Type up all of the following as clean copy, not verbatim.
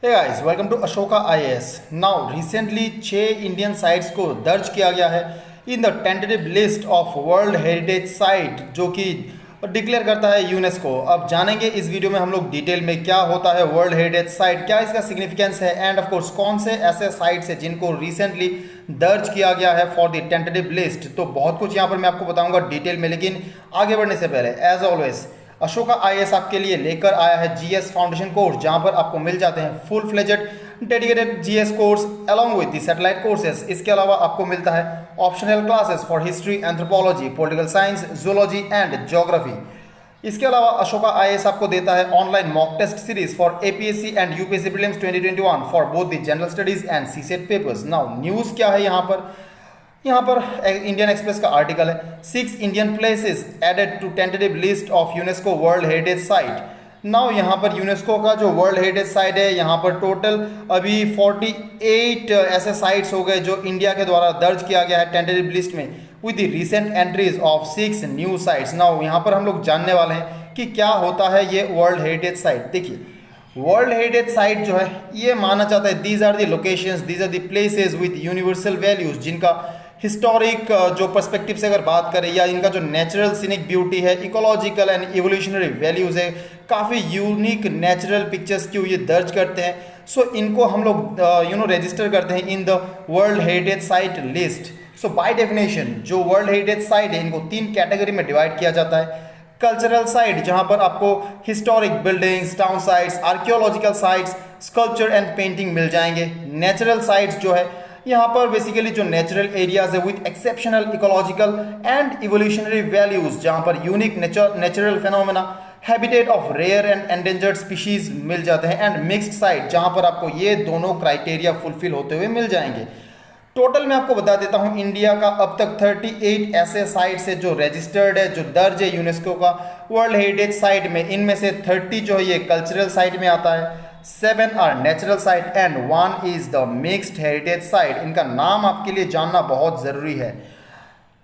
Hey guys, welcome to Ashoka IAS. Now recently 6 Indian sites को दर्ज किया गया है in the tentative list of world heritage site, जो कि डिक्लेयर करता है यूनेस्को। अब जानेंगे इस वीडियो में हम लोग डिटेल में क्या होता है वर्ल्ड हेरिटेज साइट, क्या इसका सिग्निफिकेंस है एंड ऑफ कोर्स कौन से ऐसे साइट्स हैं जिनको रिसेंटली दर्ज किया गया है फॉर द टेंटेटिव लिस्ट। तो बहुत कुछ यहाँ पर मैं आपको बताऊंगा डिटेल में, लेकिन आगे बढ़ने से पहले एज ऑलवेज अशोका आईएएस आपके लिए लेकर आया है जीएस फाउंडेशन कोर्स, जहां पर आपको मिल जाते हैं full fledged dedicated GS course along with the satellite courses. इसके अलावा आपको मिलता है optional classes for history, anthropology, political science, zoology and geography. इसके अलावा अशोका आईएएस आपको देता है online mock test series for APSC and UPSC prelims 2021 for both the general studies and CSAT papers. Now news क्या है यहाँ पर इंडियन एक्सप्रेस का आर्टिकल है 6 Indian places added to tentative list of UNESCO world heritage site. Now यहाँ पर UNESCO का जो वर्ल्ड हेरिटेज साइट है, यहाँ पर टोटल अभी 48 ऐसे साइट्स हो गए जो इंडिया के द्वारा दर्ज किया गया है टेंटेटिव लिस्ट में with the recent entries of 6 new sites. Now यहाँ पर हम लोग जानने वाले हैं कि क्या होता है ये वर्ल्ड हेरिटेज साइट। देखिए, वर्ल्ड हेरिटेज साइट जो है ये माना जाता है these are the locations, these are the places with universal values, जिनका हिस्टोरिक जो पर्सपेक्टिव से अगर बात करें या इनका जो नेचुरल सीनिक ब्यूटी है, इकोलॉजिकल एंड इवोल्यूशनरी वैल्यूज़ है, काफ़ी यूनिक नेचुरल पिक्चर्स की ये दर्ज करते हैं। सो इनको हम लोग रजिस्टर करते हैं in the world heritage site list. So by definition जो वर्ल्ड हेरिटेज साइट है इनको 3 कैटेगरी में डिवाइड किया जाता है। कल्चरल साइट, जहाँ पर आपको historic buildings, town sites, archaeological sites, sculpture and painting मिल जाएंगे। नेचुरल साइट्स जो है यहाँ पर बेसिकली जो नेचुरल एरियाज है with exceptional ecological and evolutionary values, जहाँ पर unique natural phenomena, habitat of rare and endangered species मिल जाते हैं। एंड मिक्स्ड साइट, जहाँ पर आपको ये दोनों क्राइटेरिया फुलफिल होते हुए मिल जाएंगे। टोटल मैं आपको बता देता हूँ इंडिया का अब तक 38 ऐसे साइट्स है जो रजिस्टर्ड है, जो दर्ज है यूनेस्को का वर्ल्ड हेरिटेज साइट में। इनमें से 30 जो है ये कल्चरल साइट में आता है, 7 are natural site and 1 is the mixed heritage site. इनका नाम आपके लिए जानना बहुत ज़रूरी है।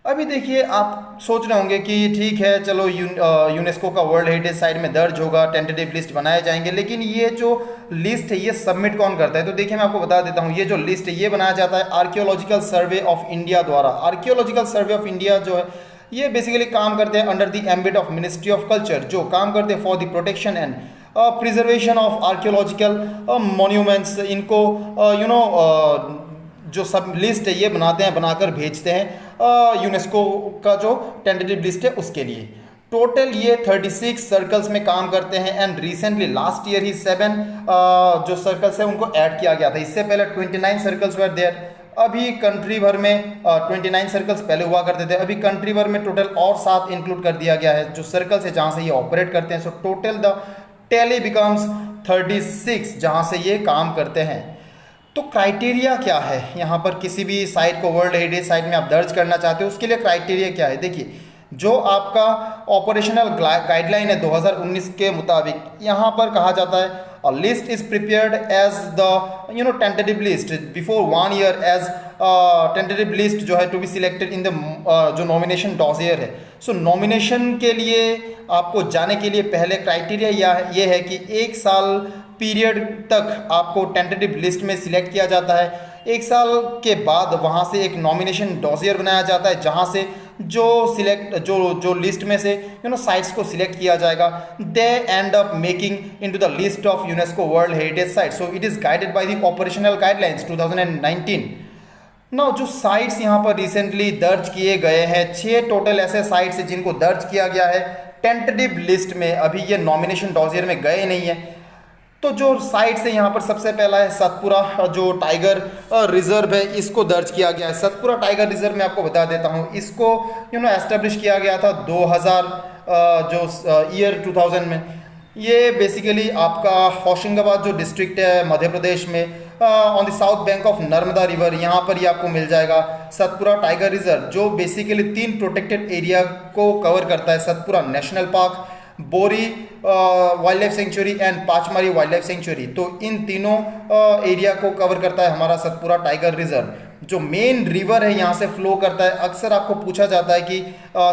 अभी देखिए, आप सोच रहे होंगे कि ठीक है, चलो यूनेस्को का वर्ल्ड हेरिटेज साइट में दर्ज होगा, टेंटेटिव लिस्ट बनाए जाएंगे, लेकिन ये जो लिस्ट है ये सबमिट कौन करता है? तो देखिए, मैं आपको बता देता हूँ, ये जो लिस्ट है ये बनाया जाता है आर्कियोलॉजिकल सर्वे ऑफ इंडिया द्वारा। आर्कियोलॉजिकल सर्वे ऑफ इंडिया जो है ये बेसिकली काम करते हैं under the ambit of ministry of culture, जो काम करते हैं for the protection and preservation of archaeological monuments. इनको जो सब लिस्ट है ये बनाते हैं, बनाकर भेजते हैं यूनेस्को का जो टेंटेटिव लिस्ट है उसके लिए। टोटल ये 36 सर्कल्स में काम करते हैं एंड रिसेंटली लास्ट ईयर ही 7 जो सर्कल्स है उनको ऐड किया गया था। इससे पहले 29 सर्कल्स वर देयर। अभी कंट्री भर में 29 सर्कल्स पहले हुआ करते थे, अभी कंट्री भर में टोटल और 7 इंक्लूड कर दिया गया है जो सर्कल्स है जहाँ से ये ऑपरेट करते हैं। So total the tally becomes 36 जहाँ से ये काम करते हैं। तो क्राइटेरिया क्या है यहाँ पर? किसी भी साइट को वर्ल्ड हेरिटेज साइट में आप दर्ज करना चाहते हो उसके लिए क्राइटेरिया क्या है? देखिए, जो आपका ऑपरेशनल गाइडलाइन है 2019 के मुताबिक, यहाँ पर कहा जाता है a list is prepared as the tentative list before 1 year as tentative list जो है to be selected in the जो nomination dossier है। सो नॉमिनेशन के लिए आपको जाने के लिए पहले क्राइटेरिया ये है कि 1 साल पीरियड तक आपको टेंटेटिव लिस्ट में सिलेक्ट किया जाता है। 1 साल के बाद वहाँ से एक नॉमिनेशन डॉसियर बनाया जाता है जहाँ से जो लिस्ट में से साइट्स को सिलेक्ट किया जाएगा, they end up making into the list of UNESCO world heritage site. So it is guided by the operational guidelines 2019। Now जो साइट्स यहाँ पर रिसेंटली दर्ज किए गए हैं, 6 टोटल ऐसे साइट्स हैं जिनको दर्ज किया गया है टेंटेटिव लिस्ट में, अभी ये नॉमिनेशन डॉसियर में गए नहीं है। तो जो साइट्स है यहाँ पर सबसे पहला है सतपुरा जो टाइगर रिजर्व है, इसको दर्ज किया गया है। सतपुरा टाइगर रिजर्व में आपको बता देता हूँ, इसको एस्टेब्लिश किया गया था 2000 में। ये बेसिकली आपका होशंगाबाद जो डिस्ट्रिक्ट है मध्य प्रदेश में, on the south bank of Narmada river, यहाँ पर ये आपको मिल जाएगा सतपुरा टाइगर रिजर्व, जो बेसिकली 3 प्रोटेक्टेड एरिया को कवर करता है। Satpura national park, Bori wild life sanctuary and Pachmarhi wild life sanctuary. तो इन तीनों एरिया को कवर करता है हमारा सतपुरा टाइगर रिजर्व। जो मेन रिवर है यहाँ से फ्लो करता है। अक्सर आपको पूछा जाता है कि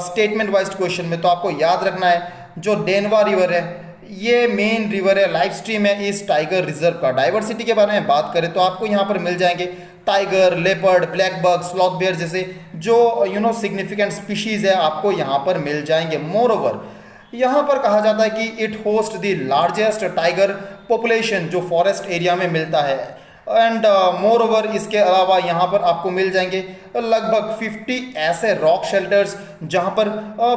स्टेटमेंट वाइज क्वेश्चन में, तो आपको याद रखना है जो डेनवा रिवर है ये मेन रिवर है, लाइव स्ट्रीम है इस टाइगर रिजर्व का। डाइवर्सिटी के बारे में बात करें तो आपको यहाँ पर मिल जाएंगे tiger, leopard, black buck, sloth bear जैसे जो सिग्निफिकेंट स्पीशीज है आपको यहाँ पर मिल जाएंगे। मोर ओवर यहाँ पर कहा जाता है कि it host the largest tiger population जो फॉरेस्ट एरिया में मिलता है। एंड मोर ओवर इसके अलावा यहाँ पर आपको मिल जाएंगे लगभग 50 ऐसे रॉक शेल्टर्स जहाँ पर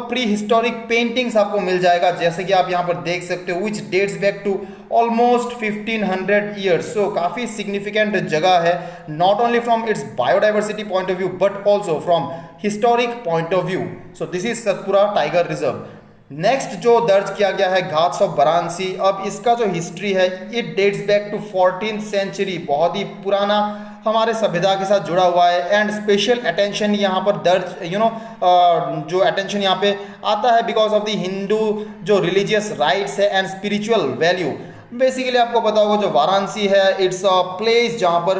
प्री हिस्टोरिक पेंटिंग्स आपको मिल जाएगा, जैसे कि आप यहाँ पर देख सकते हो, which dates back to almost 1500 years. So काफ़ी सिग्निफिकेंट जगह है, not only from its biodiversity point of view but also from historic point of view. So this is Satpura tiger reserve. Next जो दर्ज किया गया है घाट्स ऑफ वाराणसी। अब इसका जो हिस्ट्री है it dates back to 14th century, बहुत ही पुराना हमारे सभ्यता के साथ जुड़ा हुआ है। एंड स्पेशल अटेंशन यहाँ पर दर्ज जो अटेंशन यहाँ पे आता है बिकॉज ऑफ द हिंदू जो रिलीजियस राइट्स है एंड स्पिरिचुअल वैल्यू। बेसिकली आपको पता होगा जो वाराणसी है इट्स अ प्लेस जहाँ पर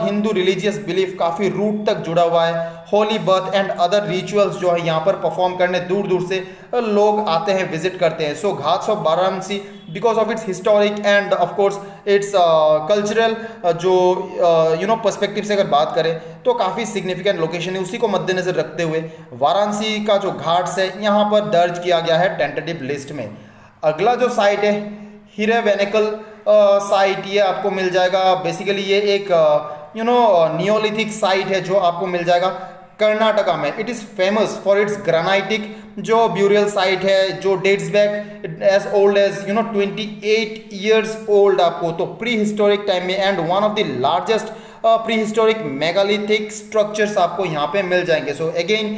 हिंदू रिलीजियस बिलीफ काफ़ी रूट तक जुड़ा हुआ है। Holi birth and other rituals जो है यहाँ पर परफॉर्म करने दूर दूर से लोग आते हैं, विजिट करते हैं। So ghats of Varanasi because of its historic and of course its cultural जो पर्सपेक्टिव से अगर बात करें तो काफ़ी सिग्निफिकेंट लोकेशन है। उसी को मद्देनजर रखते हुए वाराणसी का जो घाट्स है यहाँ पर दर्ज किया गया है टेंटेटिव लिस्ट में। अगला जो साइट है हिरेवेनेकल साइट, ये आपको मिल जाएगा। बेसिकली ये एक नियोलिथिक साइट है जो आपको मिल जाएगा कर्नाटका में। It is famous for its granitic जो ब्यूरियल साइट है जो dates back as old as 28 years old आपको, तो प्री हिस्टोरिक टाइम में। And one of the largest prehistoric megalithic structures आपको यहाँ पे मिल जाएंगे। सो अगेन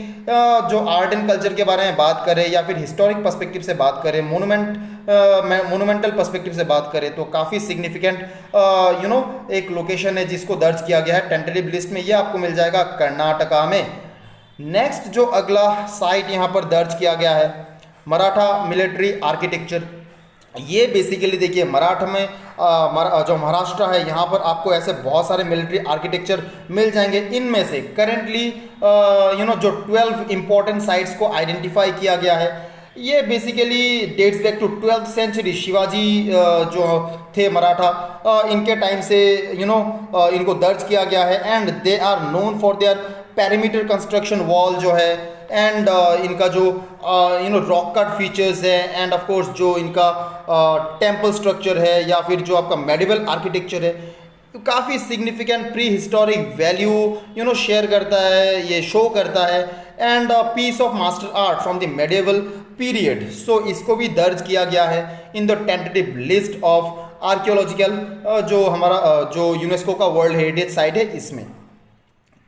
जो आर्ट एंड कल्चर के बारे में बात करें या फिर हिस्टोरिक पर्सपेक्टिव से बात करें, मोनूमेंटल पर्सपेक्टिव से बात करें तो काफ़ी सिग्निफिकेंट एक लोकेशन है जिसको दर्ज किया गया है टेंटेटिव लिस्ट में। ये आपको मिल जाएगा कर्नाटका में। नेक्स्ट जो अगला साइट यहाँ पर दर्ज किया गया है मराठा मिलिट्री आर्किटेक्चर। ये बेसिकली देखिए मराठा में जो महाराष्ट्र है यहाँ पर आपको ऐसे बहुत सारे मिलिट्री आर्किटेक्चर मिल जाएंगे। इनमें से करेंटली जो 12 इंपॉर्टेंट साइट्स को आइडेंटिफाई किया गया है ये basically dates back to 12th century. Shivaji जो थे मराठा इनके टाइम से इनको दर्ज किया गया है। And they are known for their perimeter construction wall जो है एंड इनका जो रॉक कट फीचर्स है एंड ऑफ कोर्स जो इनका टेम्पल स्ट्रक्चर है या फिर जो आपका मेडिवल आर्किटेक्चर है काफ़ी significant pre historic value share करता है, ये शो करता है। And piece of master art from the medieval period. So इसको भी दर्ज किया गया है in the tentative list of archaeological जो हमारा जो यूनेस्को का वर्ल्ड हेरिटेज साइट है इसमें।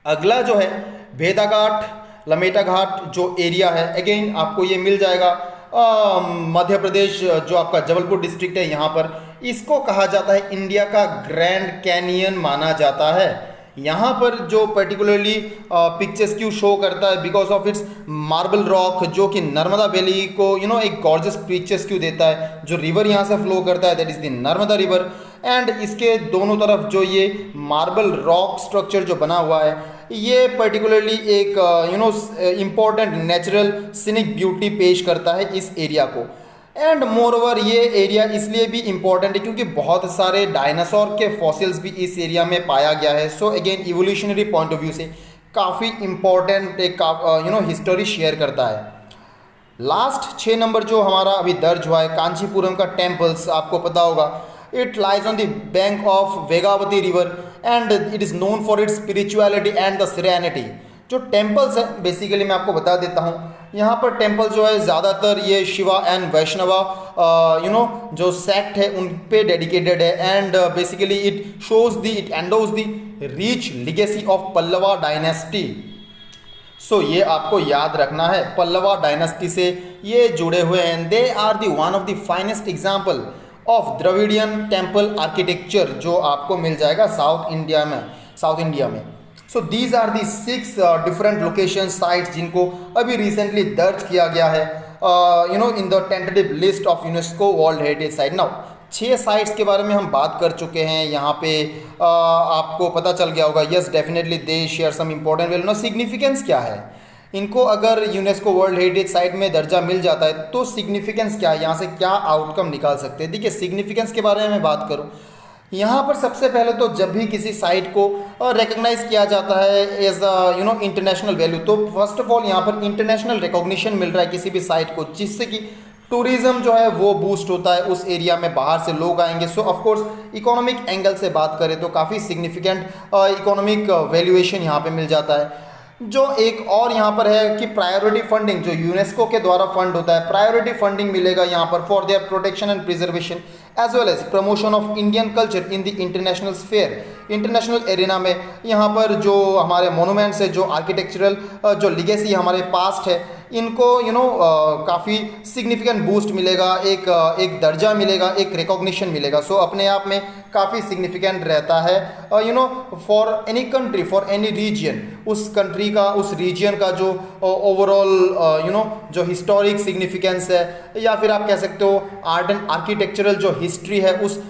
अगला जो है भेदाघाट लमेटा घाट जो एरिया है अगेन आपको ये मिल जाएगा मध्य प्रदेश जो आपका जबलपुर डिस्ट्रिक्ट है यहाँ पर। इसको कहा जाता है इंडिया का ग्रैंड कैनियन माना जाता है। यहाँ पर जो पर्टिकुलरली पिक्चर्स क्यू शो करता है because of it's marble rock जो कि नर्मदा वैली को एक गॉर्जियस पिक्चर्स क्यू देता है। जो रिवर यहाँ से फ्लो करता है that is the Narmada river. And इसके दोनों तरफ जो ये मार्बल रॉक स्ट्रक्चर जो बना हुआ है ये पर्टिकुलरली एक इम्पॉर्टेंट नेचुरल सीनिक ब्यूटी पेश करता है इस एरिया को। एंड मोर ओवर ये एरिया इसलिए भी इम्पॉर्टेंट है क्योंकि बहुत सारे डायनासोर के फॉसिल्स भी इस एरिया में पाया गया है। So again evolutionary point of view से काफ़ी इम्पॉर्टेंट एक हिस्टोरी शेयर करता है। लास्ट 6 नंबर जो हमारा अभी दर्ज हुआ है कांचीपुरम का टेम्पल्स। आपको पता होगा it lies on the bank of Vegavathi river and it is known for its spirituality and the serenity. जो टेम्पल्स है बेसिकली मैं आपको बता देता हूँ यहाँ पर टेम्पल जो है ज़्यादातर ये शिवा एंड वैष्णवा जो सेक्ट है उन पे डेडिकेटेड है। And basically it endows the rich legacy of Pallava dynasty. So ये आपको याद रखना है पल्लवा डायनेस्टी से ये जुड़े हुए हैं। They are the one of the finest example of Dravidian temple architecture जो आपको मिल जाएगा साउथ इंडिया में। So these are the 6 different location sites जिनको अभी रिसेंटली दर्ज किया गया है in the tentative list of UNESCO world heritage site. Now 6 sites के बारे में हम बात कर चुके हैं यहाँ पे आपको पता चल गया होगा। Yes definitely they share some important value. Significance क्या है इनको अगर यूनेस्को वर्ल्ड हेरिटेज साइट में दर्जा मिल जाता है तो सिग्निफिकेंस क्या है, यहाँ से क्या आउटकम निकाल सकते हैं। देखिए सिग्निफिकेंस के बारे में मैं बात करूँ, यहाँ पर सबसे पहले तो जब भी किसी साइट को रिकॉग्नाइज किया जाता है एज अ इंटरनेशनल वैल्यू, तो फर्स्ट ऑफ ऑल यहाँ पर इंटरनेशनल रिकॉग्निशन मिल रहा है किसी भी साइट को, जिससे कि टूरिज्म जो है वो बूस्ट होता है, उस एरिया में बाहर से लोग आएंगे। सो ऑफ कोर्स इकोनॉमिक एंगल से बात करें तो काफ़ी सिग्निफिकेंट इकोनॉमिक वैल्यूएशन यहाँ पे मिल जाता है। जो एक और यहाँ पर है कि प्रायोरिटी फंडिंग, जो यूनेस्को के द्वारा फंड होता है, प्रायोरिटी फंडिंग मिलेगा यहाँ पर for their protection and preservation as well as promotion of Indian culture in the international sphere. International arena में यहाँ पर जो हमारे मोनूमेंट्स है, जो आर्किटेक्चरल जो लिगेसी हमारे पास्ट है, इनको काफ़ी सिग्निफिकेंट बूस्ट मिलेगा, एक दर्जा मिलेगा, एक रिकॉग्निशन मिलेगा। सो अपने आप में काफ़ी सिग्निफिकेंट रहता है for any country, for any region, उस कंट्री का, उस रीजन का जो ओवरऑल जो हिस्टोरिक सिग्निफिकेंस है, या फिर आप कह सकते हो आर्ट एंड आर्किटेक्चरल जो हिस्ट्री है उस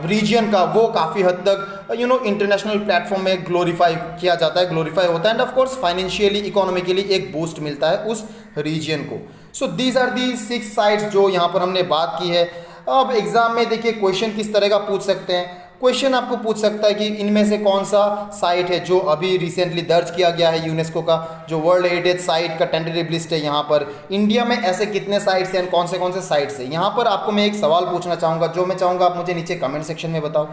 रीजन का, वो काफ़ी हद तक इंटरनेशनल प्लेटफॉर्म में ग्लोरीफाई किया जाता है, ग्लोरीफाई होता है, and of course financially economically एक बूस्ट मिलता है उस रीजन को। So these are the 6 sites जो यहाँ पर हमने बात की है। अब एग्जाम में देखिए क्वेश्चन किस तरह का पूछ सकते हैं। क्वेश्चन आपको पूछ सकता है कि इनमें से कौन सा साइट है जो अभी रिसेंटली दर्ज किया गया है यूनेस्को का, जो वर्ल्ड हेरिटेज साइट का टेंटेटिव लिस्ट है। यहाँ पर इंडिया में ऐसे कितने साइट्स हैं, कौन से साइट्स हैं। यहाँ पर आपको मैं एक सवाल पूछना चाहूँगा, जो मैं चाहूँगा आप मुझे नीचे कमेंट सेक्शन में बताओ।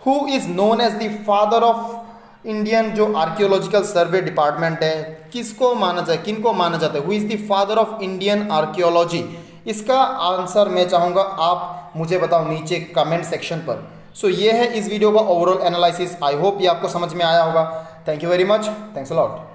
Who is known as the father of Indian जो आर्कियोलॉजिकल सर्वे डिपार्टमेंट है, किसको माना जाए, किनको माना जाता है, who is the father of Indian archaeology. इसका आंसर मैं चाहूँगा आप मुझे बताओ नीचे कमेंट सेक्शन पर। सो ये है इस वीडियो का ओवरऑल एनालिसिस। आई होप ये आपको समझ में आया होगा। Thank you very much, thanks a lot.